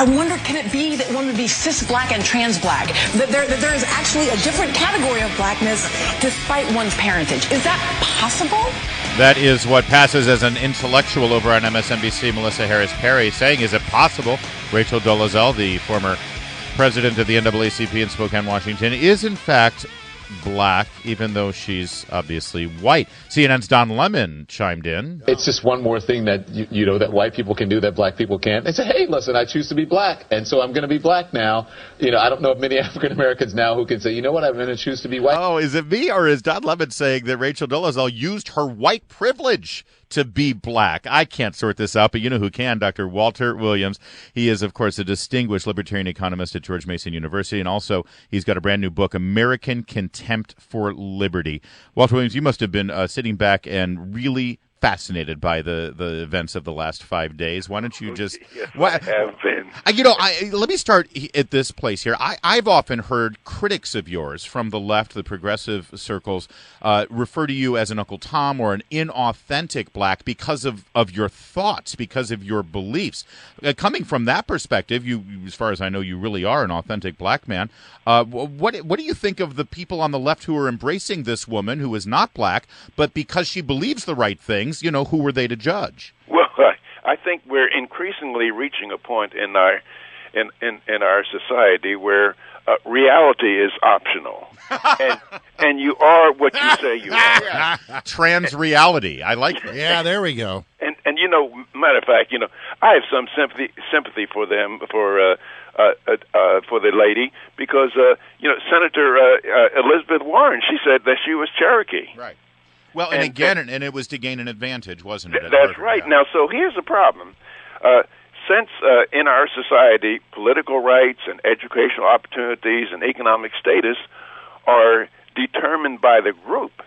I wonder, can it be that one would be cis black and trans black? That there is actually a different category of blackness despite one's parentage. Is that possible? That is what passes as an intellectual over on MSNBC, Melissa Harris Perry, saying, is it possible Rachel Dolezal, the former president of the NAACP in Spokane, Washington, is in fact black, even though she's obviously white. CNN's Don Lemon chimed in. It's just one more thing that you know that white people can do that black people can't. They say, hey, listen, I choose to be black, and so I'm going to be black now. You know, I don't know of many African Americans now who can say, you know what, I'm going to choose to be white. Oh, is it me, or is Don Lemon saying that Rachel Dolezal used her white privilege to be black? I can't sort this out, but you know who can, Dr. Walter Williams. He is, of course, a distinguished libertarian economist at George Mason University, and also he's got a brand new book, American Contempt for Liberty. Walter Williams, you must have been sitting back and really fascinated by the events of the last 5 days. Why don't you just... Yes, I have been. Let me start at this place here. I've often heard critics of yours from the left, the progressive circles, refer to you as an Uncle Tom or an inauthentic black because of your thoughts, because of your beliefs. Coming from that perspective, you, as far as I know, you really are an authentic black man. What do you think of the people on the left who are embracing this woman who is not black, but because she believes the right things, you know, who were they to judge? Well, I think we're increasingly reaching a point in our society where reality is optional, and you are what you say you are. Trans reality, I like it. Yeah, there we go. And you know, matter of fact, you know, I have some sympathy for them for the lady because you know, Senator Elizabeth Warren, she said that she was Cherokee. Right. Well, and it was to gain an advantage, wasn't it? That's right. Now, so here's the problem. Since in our society, political rights and educational opportunities and economic status are determined by the group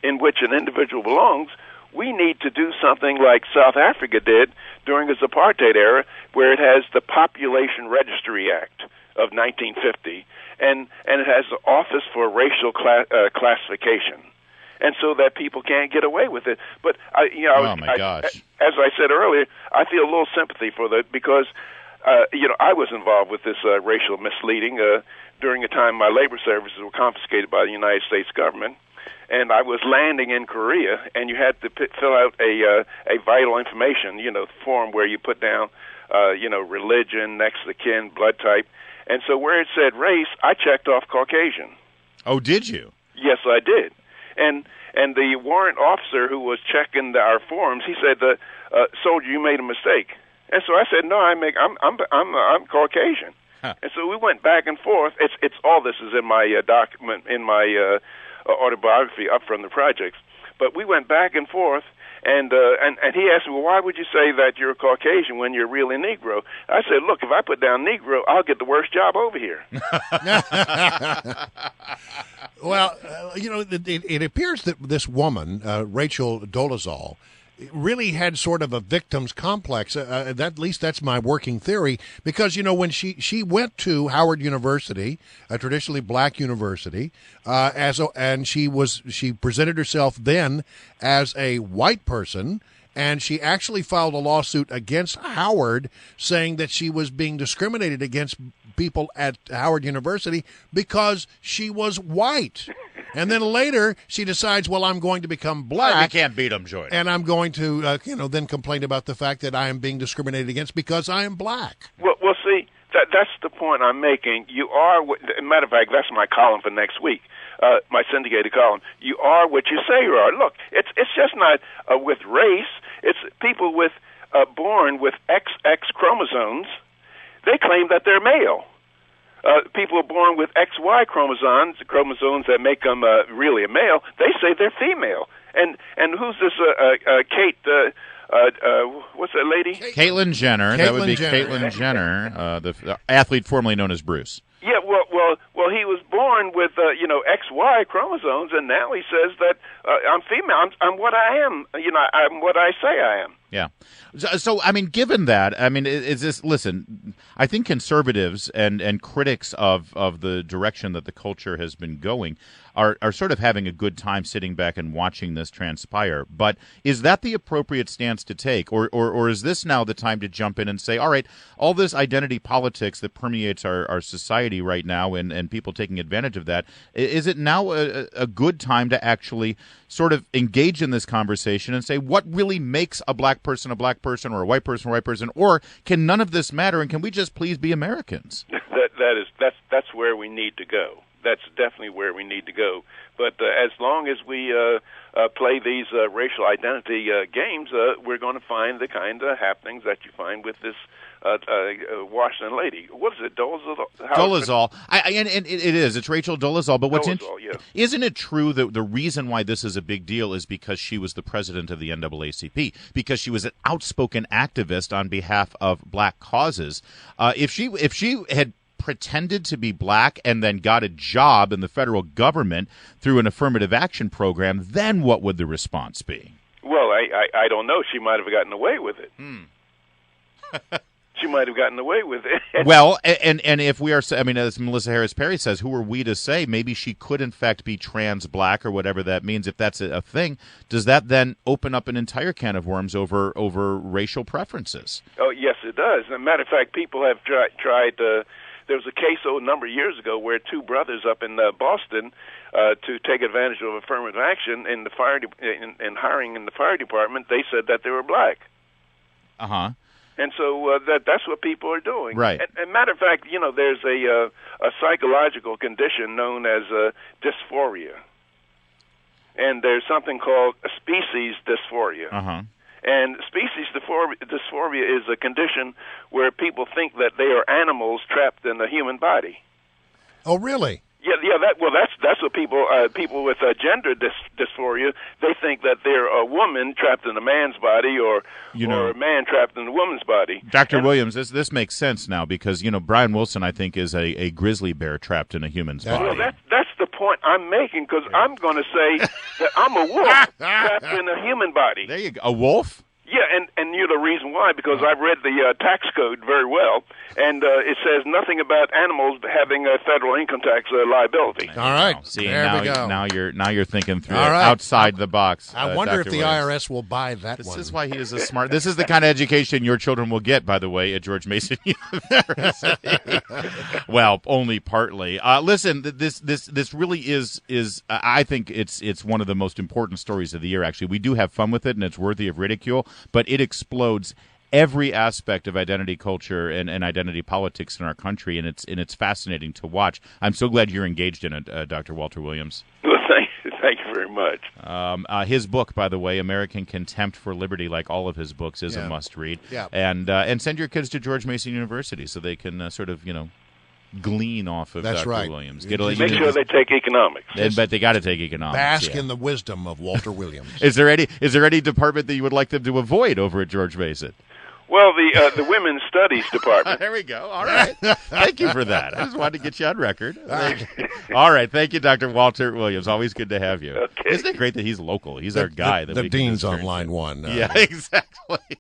in which an individual belongs, we need to do something like South Africa did during its apartheid era, where it has the Population Registry Act of 1950, and it has the Office for Racial Classification. And so that people can't get away with it. But gosh! As I said earlier, I feel a little sympathy for that because you know, I was involved with this racial misleading during a time my labor services were confiscated by the United States government, and I was landing in Korea, and you had to fill out a vital information, you know, form where you put down you know, religion, next of kin, blood type, and so where it said race, I checked off Caucasian. Oh, did you? Yes, I did. And the warrant officer who was checking our forms, he said, "Soldier, you made a mistake." And so I said, "No, I'm Caucasian." Huh. And so we went back and forth. It's all this is in my document, in my autobiography up from the projects. But we went back and forth, and he asked me, "Well, why would you say that you're a Caucasian when you're really Negro?" I said, "Look, if I put down Negro, I'll get the worst job over here." Well, you know, it appears that this woman, Rachel Dolezal, really had sort of a victim's complex. At least that's my working theory, because, you know, when she went to Howard University, a traditionally black university, and she presented herself then as a white person, and she actually filed a lawsuit against Howard saying that she was being discriminated against people at Howard University because she was white. And then later she decides, well, I'm going to become black. You can't beat them, Joy. And I'm going to, then complain about the fact that I am being discriminated against because I am black. Well, see, that's the point I'm making. You are, matter of fact, that's my column for next week. My syndicated column. You are what you say you are. Look, it's just not with race. It's people with born with XX chromosomes. They claim that they're male. People are born with XY chromosomes that make them really a male. They say they're female. And who's this Kate? What's that lady? Caitlyn Jenner. That would be Caitlyn Jenner, the athlete formerly known as Bruce. Yeah, well, he was born with XY chromosomes, and now he says that I'm female. I'm what I am. You know, I'm what I say I am. Yeah. So I mean, given that, I mean, is this? Listen, I think conservatives and critics of the direction that the culture has been going are sort of having a good time sitting back and watching this transpire. But is that the appropriate stance to take? Or is this now the time to jump in and say, all right, all this identity politics that permeates our society right now and people taking advantage of that, is it now a good time to actually sort of engage in this conversation and say what really makes a black person or a white person a white person, or can none of this matter and can we just please be Americans? That's where we need to go. That's definitely where we need to go. But as long as we play these racial identity games, we're going to find the kind of happenings that you find with this Washington lady. What is it, Dolezal? And it is. It's Rachel Dolezal. But what's yes. Isn't it true that the reason why this is a big deal is because she was the president of the NAACP, because she was an outspoken activist on behalf of black causes? If she had pretended to be black and then got a job in the federal government through an affirmative action program, then what would the response be? Well, I don't know. She might have gotten away with it. She might have gotten away with it. Well, and if we are, I mean, as Melissa Harris Perry says, who are we to say? Maybe she could, in fact, be trans black or whatever that means. If that's a thing, does that then open up an entire can of worms over racial preferences? Oh, yes, it does. As a matter of fact, people have tried there was a case a number of years ago where two brothers up in Boston, to take advantage of affirmative action in the in hiring in the fire department, they said that they were black. Uh-huh. And so that's what people are doing. Right. And matter of fact, there's a psychological condition known as dysphoria, and there's something called species dysphoria. Uh-huh. And species dysphoria is a condition where people think that they are animals trapped in a human body. Oh, really? Yeah. That's what people with gender dysphoria, they think that they're a woman trapped in a man's body, or a man trapped in a woman's body. Dr. Williams, this makes sense now because Brian Wilson, I think, is a grizzly bear trapped in a human's body. Well, that's the point I'm making, because I'm going to say that I'm a wolf trapped in a human body. There you go. A wolf? Yeah, and you're the reason why, because I've read the tax code very well, and it says nothing about animals having a federal income tax liability. All right, See, there we go. Now you're thinking through All right. outside the box. I wonder Dr. if the Williams. IRS will buy that This one. is why he is a smart. This is the kind of education your children will get, by the way, at George Mason University. Well, only partly. Listen, this really is. I think it's one of the most important stories of the year. Actually, we do have fun with it, and it's worthy of ridicule. But it explodes every aspect of identity culture and identity politics in our country, and it's fascinating to watch. I'm so glad you're engaged in it, Dr. Walter Williams. Well, thank you very much. His book, by the way, American Contempt for Liberty, like all of his books, is a must-read. Yeah. And send your kids to George Mason University so they can sort of, glean off of That's Dr. right. Williams. Make sure they take economics. But they got to take economics. Bask in the wisdom of Walter Williams. Is there any department that you would like them to avoid over at George Mason? Well, the Women's Studies Department. There we go. All right. Thank you for that. I just wanted to get you on record. All right. Thank you, Dr. Walter Williams. Always good to have you. Okay. Isn't it great that he's local? He's our guy. The dean's on line one. Yeah, exactly.